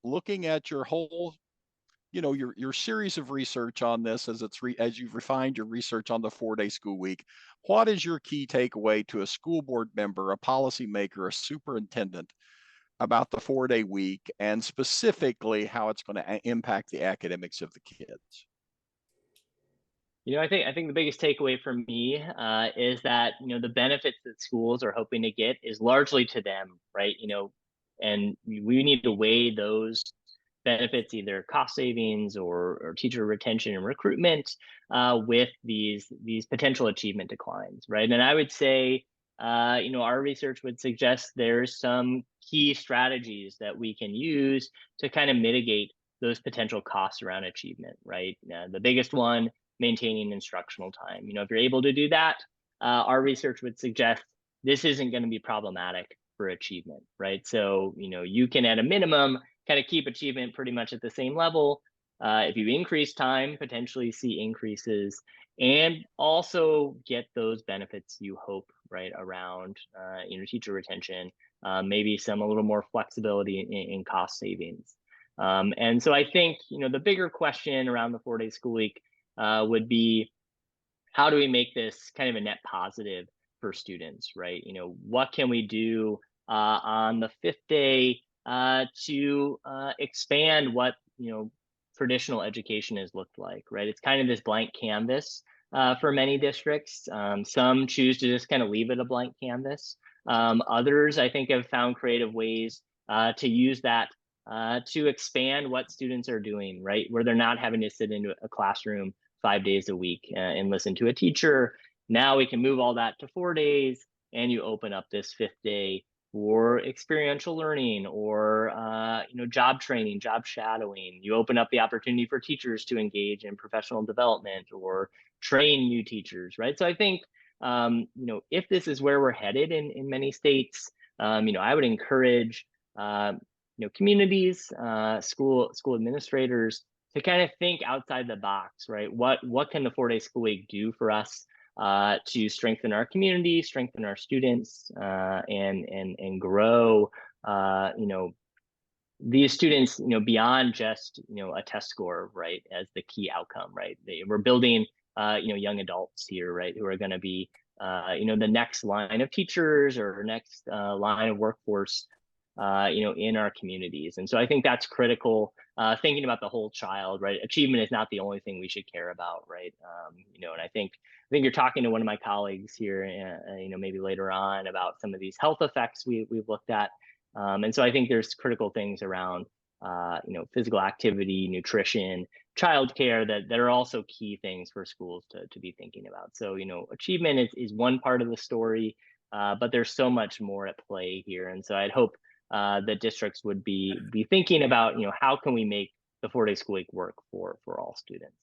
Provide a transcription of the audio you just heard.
looking at your whole, your series of research on this as you've refined your research on the 4-day school week, what is your key takeaway to a school board member, a policymaker, a superintendent about the 4-day week and specifically how it's going to impact the academics of the kids? I think the biggest takeaway for me is that the benefits that schools are hoping to get is largely to them, right? And we need to weigh those benefits, either cost savings or teacher retention and recruitment, with these potential achievement declines, right? And I would say, our research would suggest there's some key strategies that we can use to kind of mitigate those potential costs around achievement, right? The biggest one, maintaining instructional time. If you're able to do that, our research would suggest this isn't going to be problematic for achievement, right? So, you can at a minimum kind of keep achievement pretty much at the same level. If you increase time, potentially see increases and also get those benefits you hope, right, around, teacher retention, maybe some a little more flexibility in cost savings. And so I think, the bigger question around the 4-day school week would be, how do we make this kind of a net positive for students, right? What can we do on the 5th day to expand what traditional education has looked like, right? It's kind of this blank canvas for many districts. Some choose to just kind of leave it a blank canvas. Others, I think, have found creative ways to use that to expand what students are doing, right? Where they're not having to sit into a classroom 5 days a week and listen to a teacher. Now we can move all that to 4 days, and you open up this 5th day for experiential learning or job training, job shadowing. You open up the opportunity for teachers to engage in professional development or train new teachers, right? So I think if this is where we're headed in many states, I would encourage communities, school administrators to kind of think outside the box, right? What can the 4-day school week do for us to strengthen our community, strengthen our students, and grow, these students, beyond just a test score, right, as the key outcome, right? We're building, young adults here, right, who are going to be, the next line of teachers or next line of workforce, in our communities. And so I think that's critical, thinking about the whole child, right? Achievement is not the only thing we should care about, right? And I think you're talking to one of my colleagues here, maybe later on about some of these health effects we've looked at. And so I think there's critical things around, physical activity, nutrition, childcare that are also key things for schools to be thinking about. So, achievement is one part of the story, but there's so much more at play here. And so I'd hope that districts would be thinking about, how can we make the 4-day school week work for all students.